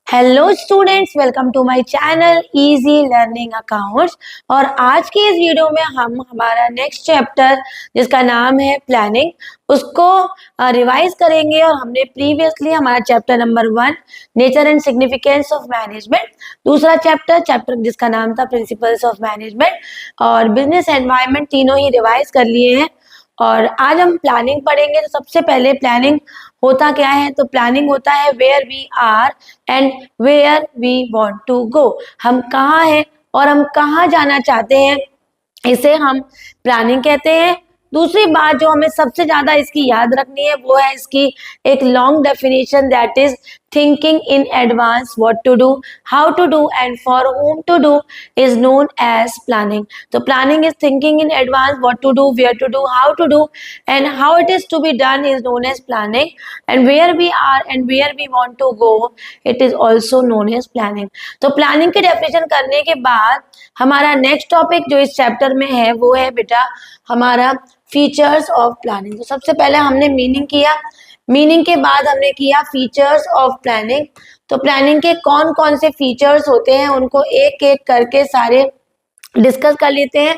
Hello students, welcome to my channel easy learning accounts. और आज की इस वीडियो में हम हमारा नेक्स्ट चैप्टर जिसका नाम है प्लानिंग उसको रिवाइज करेंगे। और हमने प्रीवियसली हमारा chapter number 1 nature and significance of management, दूसरा चैप्टर जिसका नाम था प्रिंसिपल्स ऑफ मैनेजमेंट और बिजनेस एनवायरनमेंट, तीनों ही रिवाइज कर लिए हैं। और आज हम प्लानिंग पढ़ेंगे। तो सबसे पहले प्लानिंग होता क्या है? तो प्लानिंग होता है where we are and where we want to go. हम कहाँ हैं और हम कहाँ जाना चाहते हैं, इसे हम प्लानिंग कहते हैं। दूसरी बात जो हमें सबसे ज्यादा इसकी याद रखनी है वो है इसकी एक long definition, that is thinking in advance what to do, how to do and for whom to do is known as planning. तो planning is thinking in advance what to do, where to do, how to do and how it is to be done is known as planning. And where we are and where we want to go it is also known as planning. तो planning की definition करने के बाद हमारा next topic जो इस chapter में है वो है बेटा हमारा फीचर्स ऑफ प्लानिंग। तो सबसे पहले हमने मीनिंग किया, मीनिंग के बाद हमने किया फीचर्स ऑफ प्लानिंग। तो प्लानिंग के कौन कौन से फीचर्स होते हैं उनको एक एक करके सारे डिस्कस कर लेते हैं।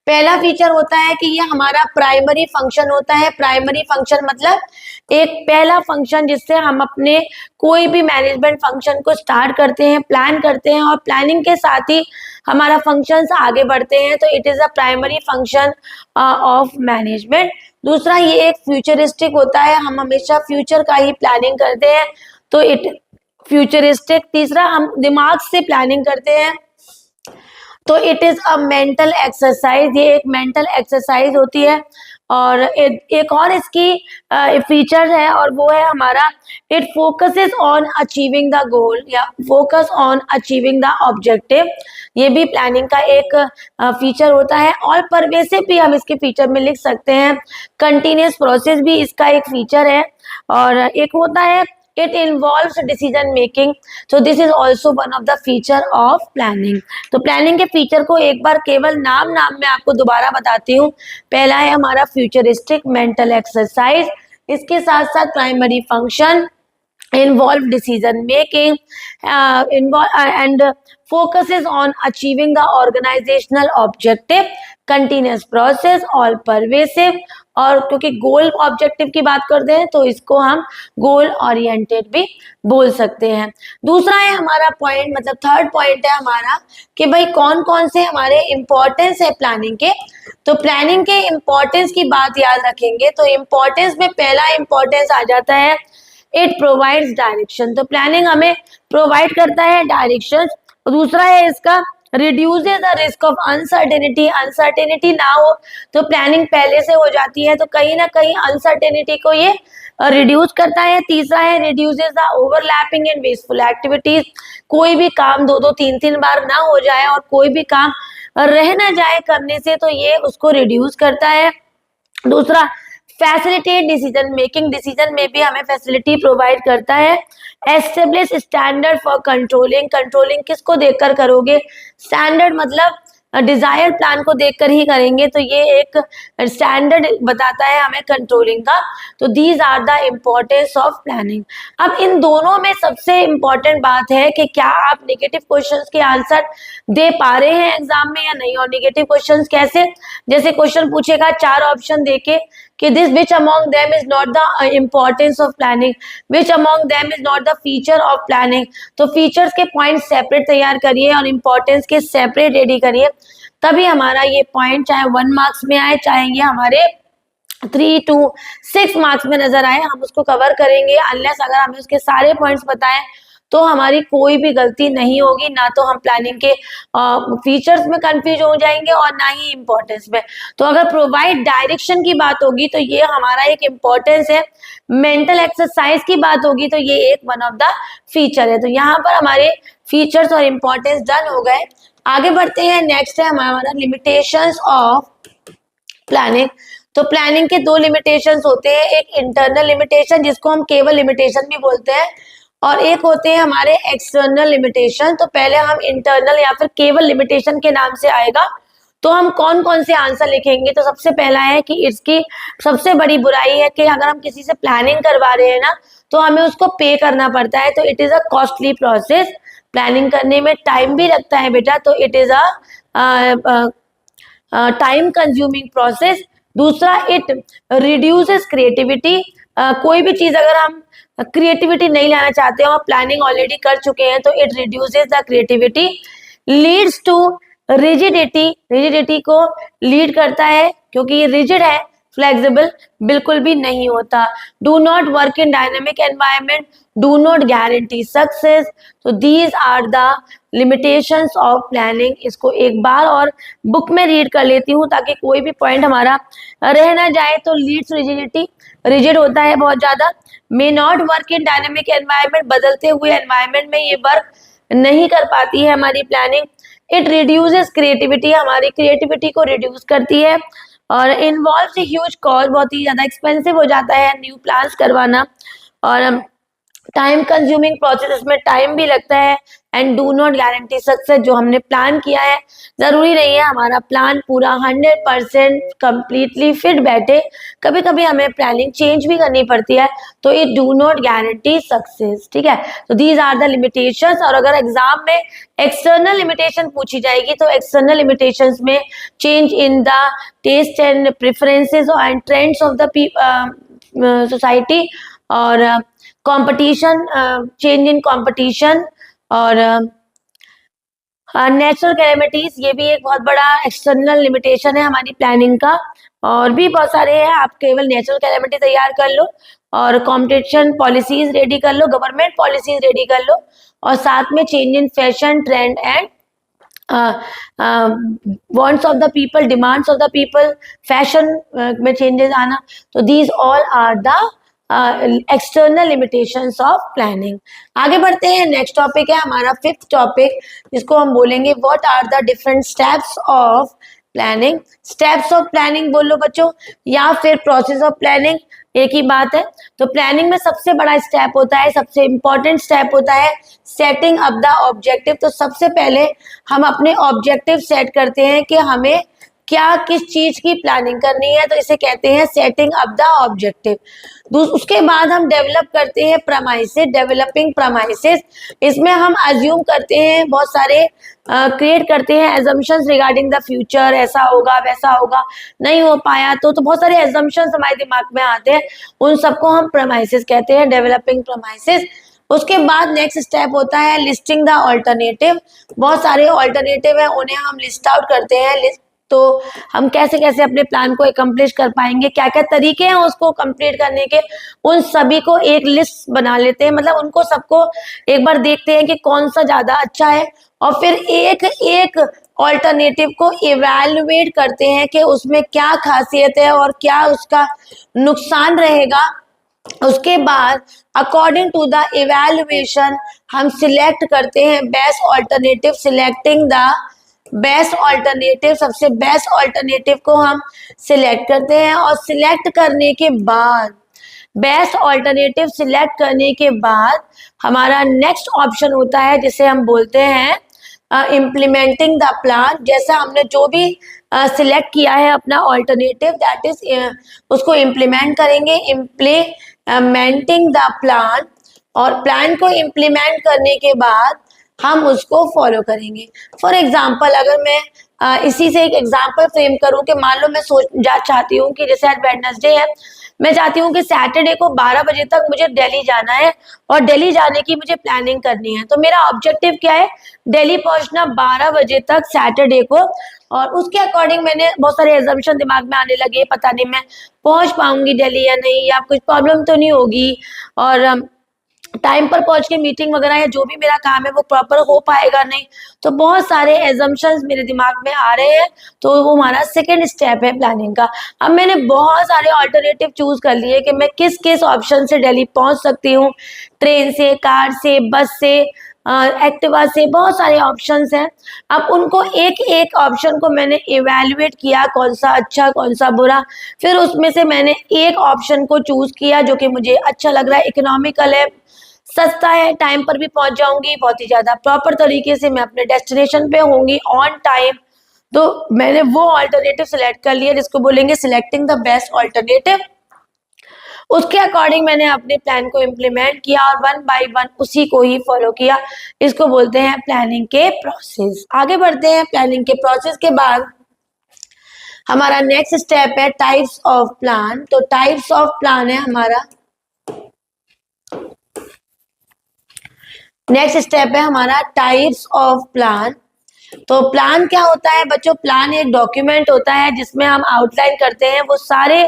पहला फीचर होता है कि ये हमारा प्राइमरी फंक्शन होता है। प्राइमरी फंक्शन मतलब एक पहला फंक्शन जिससे हम अपने कोई भी मैनेजमेंट फंक्शन को स्टार्ट करते हैं, प्लान करते हैं और प्लानिंग के साथ ही हमारा फंक्शंस आगे बढ़ते हैं। तो it is a primary function of management. दूसरा ये एक फ्यूचरिस्टिक होता है, हम हमेशा फ्यूचर का ही प्लानिंग करते हैं, तो इट फ्यूचरिस्टिक। तीसरा हम दिमाग से प्लानिंग करते हैं, तो it is a mental exercise, ये एक मेंटल एक्सरसाइज होती है। और एक और इसकी फीचर है और वो है हमारा it focuses on achieving the goal या focus on achieving the objective. ये भी प्लानिंग का एक फीचर होता है। और परवेसिव भी हम इसके फीचर में लिख सकते हैं। कंटिन्यूस प्रोसेस भी इसका एक फीचर है। और एक होता है it involves decision making, so this is also one of the feature of planning। तो प्लानिंग के फीचर को एक बार केवल नाम में आपको दोबारा बताती हूँ। पहला है हमारा फ्यूचरिस्टिक मेंटल एक्सरसाइज, इसके साथ साथ primary function, involve decision making, and focuses on achieving the organizational objective, continuous process, all pervasive। और क्योंकि गोल ऑब्जेक्टिव की बात करते हैं तो इसको हम गोल ओरिएंटेड भी बोल सकते हैं। दूसरा है हमारा पॉइंट, मतलब थर्ड पॉइंट है हमारा कि भाई कौन कौन से हमारे इंपॉर्टेंस है प्लानिंग के। तो प्लानिंग के इंपॉर्टेंस की बात याद रखेंगे तो इंपॉर्टेंस में पहला इंपॉर्टेंस आ जाता है इट प्रोवाइड्स डायरेक्शन। तो प्लानिंग हमें प्रोवाइड करता है डायरेक्शन। दूसरा है इसका reduces the risk of uncertainty, uncertainty ना हो तो प्लानिंग पहले से हो जाती है तो कहीं ना कहीं अनसर्टेनिटी को ये रिड्यूस करता है। तीसरा है reduces the overlapping and wasteful activities, कोई भी काम दो दो तीन तीन बार ना हो जाए और कोई भी काम रह ना जाए करने से, तो ये उसको रिड्यूस करता है। दूसरा फैसिलिटेट डिसीजन मेकिंग, डिसीजन में भी हमें फैसिलिटी प्रोवाइड करता है। Establish standard for controlling, controlling किसको देखकर करोगे? स्टैंडर्ड मतलब डिजायर प्लान को देखकर ही करेंगे, तो ये एक स्टैंडर्ड बताता है हमें कंट्रोलिंग का। तो these are the importance of planning. अब इन दोनों में सबसे इम्पोर्टेंट बात है कि क्या आप नेगेटिव क्वेश्चंस के आंसर दे पा रहे हैं एग्जाम में या नहीं। और नेगेटिव क्वेश्चंस कैसे? जैसे क्वेश्चन पूछेगा 4 ऑप्शन देके कि this which among them is not the importance of planning, which among them is not the feature of planning. तो फीचर्स के पॉइंट सेपरेट तैयार करिए और इम्पोर्टेंस के सेपरेट रेडी करिए, तभी हमारा ये पॉइंट चाहे 1 मार्क्स में आए चाहे ये हमारे 3 to 6 मार्क्स में नजर आए, हम उसको कवर करेंगे। अनलेस अगर हमें उसके सारे पॉइंट्स बताएं तो हमारी कोई भी गलती नहीं होगी, ना तो हम प्लानिंग के फीचर्स में कंफ्यूज हो जाएंगे और ना ही इम्पोर्टेंस में। तो अगर प्रोवाइड डायरेक्शन की बात होगी तो ये हमारा एक इम्पोर्टेंस है। मेंटल एक्सरसाइज की बात होगी तो ये एक वन ऑफ द फीचर है। तो यहाँ पर हमारे फीचर्स और इम्पोर्टेंस डन हो गए। आगे बढ़ते हैं। नेक्स्ट है हमारा लिमिटेशंस ऑफ प्लानिंग। तो प्लानिंग के 2 लिमिटेशंस होते हैं, एक इंटरनल लिमिटेशन जिसको हम केवल लिमिटेशन भी बोलते हैं और एक होते हैं हमारे एक्सटर्नल लिमिटेशन। तो पहले हम इंटरनल या फिर केवल लिमिटेशन के नाम से आएगा तो हम कौन कौन से आंसर लिखेंगे। तो सबसे पहला है कि इसकी सबसे बड़ी बुराई है कि अगर हम किसी से प्लानिंग करवा रहे हैं ना तो हमें उसको पे करना पड़ता है, तो it is a costly process. Planning करने में टाइम भी लगता है बेटा, तो it is a time consuming process. दूसरा, इट रिड्यूसेस क्रिएटिविटी। कोई भी चीज अगर हम क्रिएटिविटी नहीं लाना चाहते हैं और प्लानिंग ऑलरेडी कर चुके हैं, तो it reduces the creativity. Leads to rigidity, rigidity को लीड करता है क्योंकि ये रिजिड है, फ्लेक्सिबल बिल्कुल भी नहीं होता। Do not work in dynamic environment, do not guarantee success. तो these are the limitations of planning. इसको एक बार और बुक में रीड कर लेती हूँ ताकि कोई भी पॉइंट हमारा रह ना जाए। तो लीड्स रिजिडिटी, रिजिड होता है बहुत ज्यादा। May not work in dynamic environment, बदलते हुए एनवायरनमेंट में ये वर्क नहीं कर पाती है हमारी प्लानिंग। इट रिड्यूसेस क्रिएटिविटी, हमारी क्रिएटिविटी को रिड्यूस करती है। और इन्वॉल्व्स ह्यूज कॉस्ट, बहुत ही ज्यादा एक्सपेंसिव हो जाता है न्यू प्लान्स करवाना। और टाइम कंज्यूमिंग प्रोसेस, इसमें टाइम भी लगता है। And do not guarantee success, जो हमने प्लान किया है जरूरी नहीं है हमारा प्लान पूरा 100% कंप्लीटली फिट बैठे, कभी कभी हमें प्लानिंग चेंज भी करनी पड़ती है, तो it do not guarantee success. ठीक है, तो दीज आर द लिमिटेशंस। और अगर एग्जाम में एक्सटर्नल लिमिटेशन पूछी जाएगी, तो एक्सटर्नल लिमिटेशंस में change in the taste and preferences and trends of the society, और कंपटीशन, चेंज इन कंपटीशन, और नेचुरल कैलेमिटीज, ये भी एक बहुत बड़ा एक्सटर्नल लिमिटेशन है हमारी प्लानिंग का। और भी बहुत सारे हैं, आप केवल नेचुरल कैलेमिटी तैयार कर लो और कॉम्पिटिशन पॉलिसीज रेडी कर लो, गवर्नमेंट पॉलिसीज रेडी कर लो, और साथ में change in fashion trend and wants of the people, demands of the people, fashion में चेंजेस आना। तो these all are the external limitations of planning. आगे बढ़ते हैं, नेक्स्ट टॉपिक है हमारा फिफ्थ टॉपिक, जिसको हम बोलेंगे what are the different steps of planning. Steps of planning बोलो बच्चों, या फिर प्रोसेस ऑफ प्लानिंग, एक ही बात है। तो प्लानिंग में सबसे बड़ा स्टेप होता है, सबसे इंपॉर्टेंट स्टेप होता है सेटिंग अप द ऑब्जेक्टिव। तो सबसे पहले हम अपने ऑब्जेक्टिव सेट करते हैं कि हमें क्या किस चीज की प्लानिंग करनी है, तो इसे कहते हैं सेटिंग अप द ऑब्जेक्टिव। उसके बाद हम डेवलप करते हैं प्रमाइसेस, डेवलपिंग प्रमाइसेस। इसमें हम अज्यूम करते हैं, बहुत सारे क्रिएट करते हैं एजम्पशंस रिगार्डिंग द फ्यूचर, ऐसा होगा वैसा होगा, नहीं हो पाया तो बहुत सारे एजम्पशंस हमारे दिमाग में आते हैं, उन सबको हम प्रमाइसेस कहते हैं, डेवलपिंग प्रमाइसेस। उसके बाद नेक्स्ट स्टेप होता है लिस्टिंग द ऑल्टरनेटिव। बहुत सारे ऑल्टरनेटिव है, उन्हें हम लिस्ट आउट करते हैं। तो हम कैसे कैसे अपने प्लान को एकम्प्लिश कर पाएंगे, क्या क्या तरीके हैं उसको कंप्लीट करने के, उन सभी को एक लिस्ट बना लेते हैं, मतलब उनको सबको एक बार देखते हैं कि कौन सा ज्यादा अच्छा है, और फिर एक एक ऑल्टरनेटिव को इवैल्यूएट करते हैं कि उसमें क्या खासियत है और क्या उसका नुकसान रहेगा। उसके बाद अकॉर्डिंग टू द इवैल्यूएशन हम सिलेक्ट करते हैं best alternative. Selecting the best alternative, सबसे बेस्ट ऑल्टरनेटिव को हम सिलेक्ट करते हैं। और सिलेक्ट करने के बाद, बेस्ट ऑल्टरनेटिव सिलेक्ट करने के बाद हमारा नेक्स्ट ऑप्शन होता है जिसे हम बोलते हैं इम्प्लीमेंटिंग द प्लान। जैसा हमने जो भी सिलेक्ट किया है अपना ऑल्टरनेटिव, दैट इज उसको इम्प्लीमेंट करेंगे, इम्प्लीमेंटिंग द प्लान। और प्लान को इम्प्लीमेंट करने के बाद हम उसको फॉलो करेंगे। फॉर एग्जाम्पल, अगर मैं इसी से एक एग्जाम्पल फ्रेम करूं कि मान लो मैं चाहती हूँ कि जैसे आज वेडनेसडे है, मैं चाहती हूँ कि सैटरडे को 12 बजे तक मुझे दिल्ली जाना है और दिल्ली जाने की मुझे प्लानिंग करनी है। तो मेरा ऑब्जेक्टिव क्या है, दिल्ली पहुंचना 12 बजे तक सैटरडे को। और उसके अकॉर्डिंग मैंने बहुत सारे एजम्पशन दिमाग में आने लगे, पता नहीं मैं पहुंच पाऊंगी दिल्ली या नहीं, या कुछ प्रॉब्लम तो नहीं होगी, और टाइम पर पहुंच के मीटिंग वगैरह या जो भी मेरा काम है वो प्रॉपर हो पाएगा नहीं। तो बहुत सारे एजम्पशंस मेरे दिमाग में आ रहे हैं, तो वो हमारा सेकेंड स्टेप है प्लानिंग का। अब मैंने बहुत सारे ऑल्टरनेटिव चूज कर लिए कि मैं किस किस ऑप्शन से दिल्ली पहुंच सकती हूँ, ट्रेन से, कार से, बस से, एक्टिवा से, बहुत सारे ऑप्शंस हैं। अब उनको एक एक ऑप्शन को मैंने इवेल्युएट किया, कौन सा अच्छा कौन सा बुरा, फिर उसमें से मैंने एक ऑप्शन को चूज किया जो कि मुझे अच्छा लग रहा है, इकोनॉमिकल है, सस्ता है, टाइम पर भी पहुंच जाऊंगी, बहुत ही ज्यादा प्रॉपर तरीके से मैं अपने डेस्टिनेशन पे होंगी ऑन टाइम। तो मैंने वो ऑल्टरनेटिव सिलेक्ट कर लिया जिसको बोलेंगे सिलेक्टिंग द बेस्ट ऑल्टरनेटिव। उसके अकॉर्डिंग मैंने अपने प्लान को इम्प्लीमेंट किया और वन बाय वन उसी को ही फॉलो किया। इसको बोलते हैं प्लानिंग के प्रोसेस। आगे बढ़ते हैं। प्लानिंग के प्रोसेस के बाद हमारा नेक्स्ट स्टेप है टाइप्स ऑफ प्लान। तो टाइप्स ऑफ प्लान है हमारा नेक्स्ट स्टेप है हमारा टाइप्स ऑफ प्लान। तो प्लान क्या होता है बच्चों? प्लान एक डॉक्यूमेंट होता है जिसमें हम आउटलाइन करते हैं वो सारे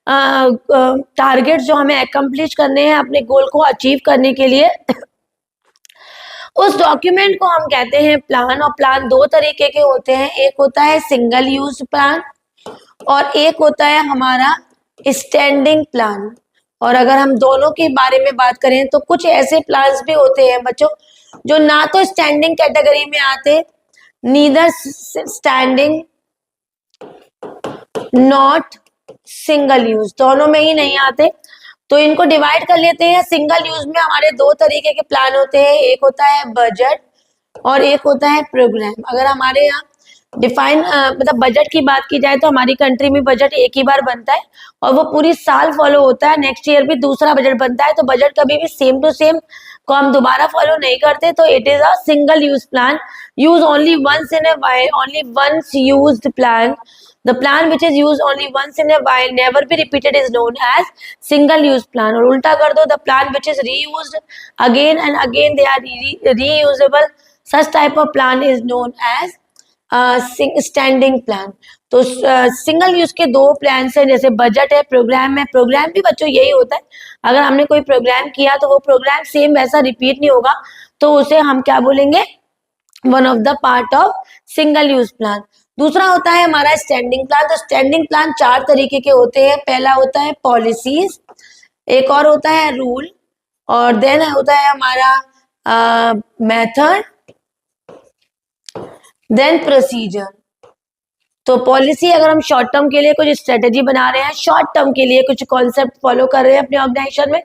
टारगेट्स जो हमें अकम्प्लिश करने हैं अपने गोल को अचीव करने के लिए। उस डॉक्यूमेंट को हम कहते हैं प्लान। और प्लान दो तरीके के होते हैं, एक होता है सिंगल यूज प्लान और एक होता है हमारा स्टैंडिंग प्लान। और अगर हम दोनों के बारे में बात करें तो कुछ ऐसे प्लान्स भी होते हैं बच्चों जो ना तो स्टैंडिंग कैटेगरी में आते, neither standing not single use, दोनों में ही नहीं आते। तो इनको डिवाइड कर लेते हैं। सिंगल यूज में हमारे दो तरीके के प्लान होते हैं, एक होता है बजट और एक होता है प्रोग्राम। अगर हमारे यहाँ डिफाइन मतलब बजट की बात की जाए तो हमारी कंट्री में बजट एक ही बार बनता है और वो पूरी साल फॉलो होता है। नेक्स्ट ईयर भी दूसरा बजट बनता है, तो बजट कभी भी सेम टू सेम को हम दोबारा फॉलो नहीं करते। तो it is a single use plan, use only once in a while, only once used plan. The plan which is used only once in a while, never be repeated, is known as single use plan. और उल्टा कर दो, the plan which is reused again and again, they are reusable, such type of plan is known as standing plan. तो single use के दो plan है, जैसे budget है, प्रोग्राम है। प्रोग्राम भी बच्चों यही होता है, अगर हमने कोई प्रोग्राम किया तो वो प्रोग्राम सेम वैसा रिपीट नहीं होगा, तो उसे हम क्या बोलेंगे? One of the part of single use plan. दूसरा होता है हमारा स्टैंडिंग प्लान। तो स्टैंडिंग प्लान चार तरीके के होते हैं। पहला होता है पॉलिसीज, एक और होता है रूल, और देन होता है हमारा मेथड, देन प्रोसीजर। तो पॉलिसी, अगर हम शॉर्ट टर्म के लिए कुछ स्ट्रेटेजी बना रहे हैं, शॉर्ट टर्म के लिए कुछ कॉन्सेप्ट फॉलो कर रहे हैं अपने ऑर्गेनाइजेशन में,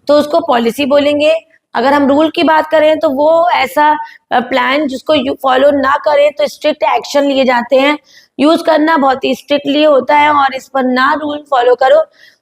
तो उसको पॉलिसी बोलेंगे। अगर हम रूल की बात करें तो वो ऐसा प्लान जिसको फॉलो ना करें तो स्ट्रिक्ट एक्शन लिए जाते हैं। यूज करना बहुत ही स्ट्रिक्टली होता है और इस पर ना रूल फॉलो करो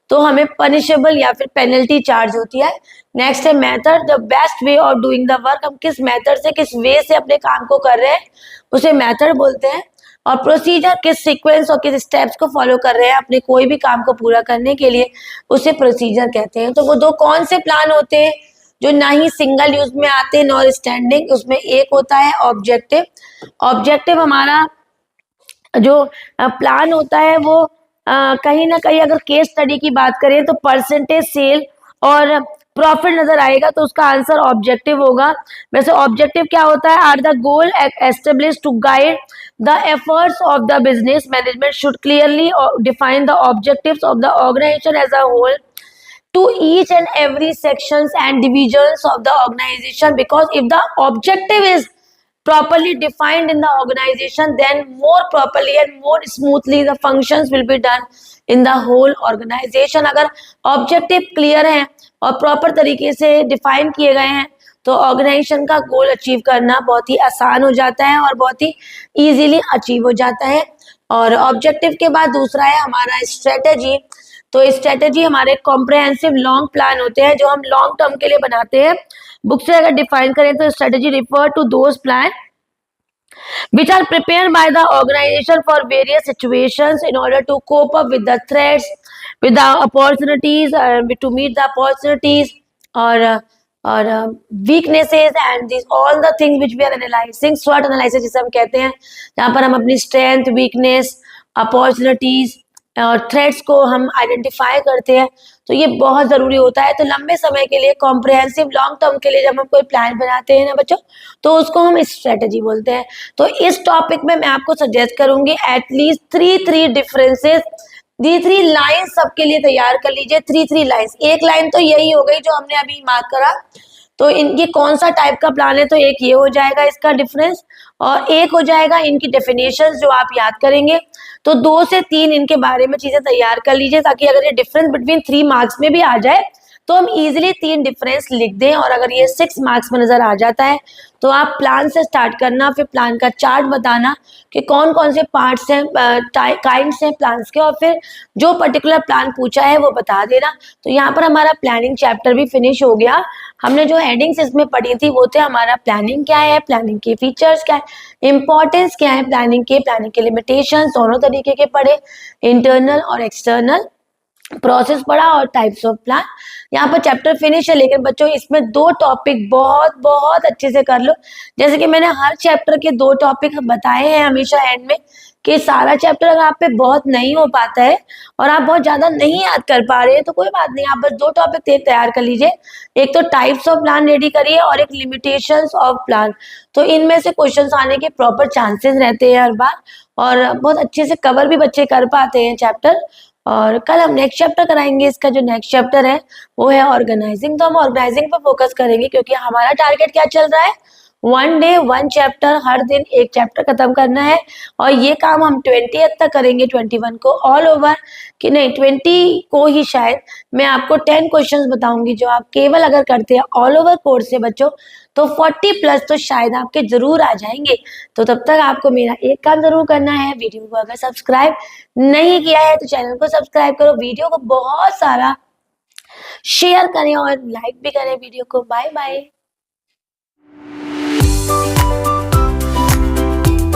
तो हमें पनिशेबल या फिर पेनल्टी चार्ज होती है। नेक्स्ट है method, the best way of doing the work. हम किस मेथड से, किस वे से अपने काम को कर रहे हैं उसे मेथड बोलते हैं। और प्रोसीजर, किस सीक्वेंस और किस स्टेप्स को फॉलो कर रहे हैं अपने कोई भी काम को पूरा करने के लिए, उसे प्रोसीजर कहते हैं। तो वो दो कौन से प्लान होते हैं जो ना ही सिंगल यूज में आते हैं नॉर स्टैंडिंग? उसमें एक होता है ऑब्जेक्टिव। ऑब्जेक्टिव हमारा जो प्लान होता है वो कहीं ना कहीं, अगर केस स्टडी की बात करें तो परसेंटेज सेल और प्रॉफिट नजर आएगा, तो उसका आंसर ऑब्जेक्टिव होगा। वैसे ऑब्जेक्टिव क्या होता है? Are the goal establish to guide the efforts of the business management should clearly define the objectives of the organisation as a whole to each and every sections and divisions of the organization, because if the objective is properly defined in the organization, then more properly and more smoothly the functions will be done in the whole organization। अगर objective clear है और proper तरीके से define किए गए हैं तो organisation का गोल अचीव करना बहुत ही आसान हो जाता है और बहुत ही इजीली अचीव हो जाता है। और ऑब्जेक्टिव के बाद दूसरा है हमारा स्ट्रेटेजी। तो स्ट्रेटेजी हमारे कॉम्प्रिहेंसिव लॉन्ग प्लान होते हैं जो हम लॉन्ग टर्म के लिए बनाते हैं। बुक से अगर डिफाइन करें तो strategy refer to those plan which are prepared by the organization for various situations in order to cope up with the threats, with the opportunities, to meet the opportunities और weaknesses and these all the things which we are analyzing, SWOT analysis जिसे हम कहते हैं, जहाँ पर हम अपनी strength, weakness, opportunities और थ्रेट्स को हम आइडेंटिफाई करते हैं। तो ये बहुत जरूरी होता है। तो लंबे समय के लिए, कॉम्प्रिहेंसिव लॉन्ग टर्म के लिए जब हम कोई प्लान बनाते हैं ना बच्चों, तो उसको हम स्ट्रेटेजी बोलते हैं। तो इस टॉपिक में मैं आपको सजेस्ट करूंगी at least three differences, three line सबके लिए तैयार कर लीजिए। थ्री लाइन्स, एक लाइन तो यही हो गई जो हमने अभी मार्क करा, तो इनकी कौन सा टाइप का प्लान है, तो एक ये हो जाएगा इसका डिफरेंस, और एक हो जाएगा इनकी डेफिनेशंस जो आप याद करेंगे। तो 2 से 3 इनके बारे में चीजें तैयार कर लीजिए ताकि अगर ये डिफरेंस बिटवीन 3 मार्क्स में भी आ जाए तो हम इजीली 3 डिफरेंस लिख दें, और अगर ये 6 मार्क्स में नजर आ जाता है तो आप प्लान से स्टार्ट करना, फिर प्लान का चार्ट बताना कि कौन कौन से पार्ट्स हैं, काइंड्स हैं प्लान्स के, और फिर जो पर्टिकुलर प्लान पूछा है वो बता देना। तो यहाँ पर हमारा प्लानिंग चैप्टर भी फिनिश हो गया। हमने जो हेडिंग्स इसमें पढ़ी थी वो थे हमारा प्लानिंग क्या है, प्लानिंग के फीचर्स क्या है, इंपॉर्टेंस क्या है प्लानिंग के लिमिटेशंस दोनों तरीके के पढ़े, इंटरनल और एक्सटर्नल प्रोसेस पढ़ा, और टाइप्स ऑफ प्लान। यहाँ पर चैप्टर फिनिश है, लेकिन बच्चों इसमें 2 टॉपिक बहुत बहुत अच्छे से कर लो। जैसे कि मैंने हर चैप्टर के 2 टॉपिक बताए हैं हमेशा एंड में, कि सारा चैप्टर अगर आप पे बहुत नहीं हो पाता है और आप बहुत ज्यादा नहीं याद कर पा रहे हैं तो कोई बात नहीं, आप बस 2 टॉपिक तैयार कर लीजिए। एक तो टाइप्स ऑफ प्लान रेडी करिए और एक लिमिटेशंस ऑफ प्लान। तो इनमें से क्वेश्चंस आने के प्रॉपर चांसेस रहते हैं हर बार, और बहुत अच्छे से कवर भी बच्चे कर पाते हैं चैप्टर। और कल हम नेक्स्ट चैप्टर कराएंगे। इसका जो नेक्स्ट चैप्टर है वो है ऑर्गेनाइजिंग। तो हम ऑर्गेनाइजिंग पर फोकस करेंगे, क्योंकि हमारा टारगेट क्या चल रहा है, 1 डे 1 चैप्टर, हर दिन एक चैप्टर खत्म करना है। और ये काम हम 20 तक करेंगे, 21 को ऑल ओवर, कि नहीं 20 को ही शायद मैं आपको 10 क्वेश्चंस बताऊंगी जो आप केवल अगर करते हैं ऑल ओवर कोर्स से बच्चों तो 40 प्लस तो शायद आपके जरूर आ जाएंगे। तो तब तक आपको मेरा एक काम जरूर करना है, वीडियो को अगर सब्सक्राइब नहीं किया है तो चैनल को सब्सक्राइब करो, वीडियो को बहुत सारा शेयर करें और लाइक भी करें वीडियो को। Bye bye.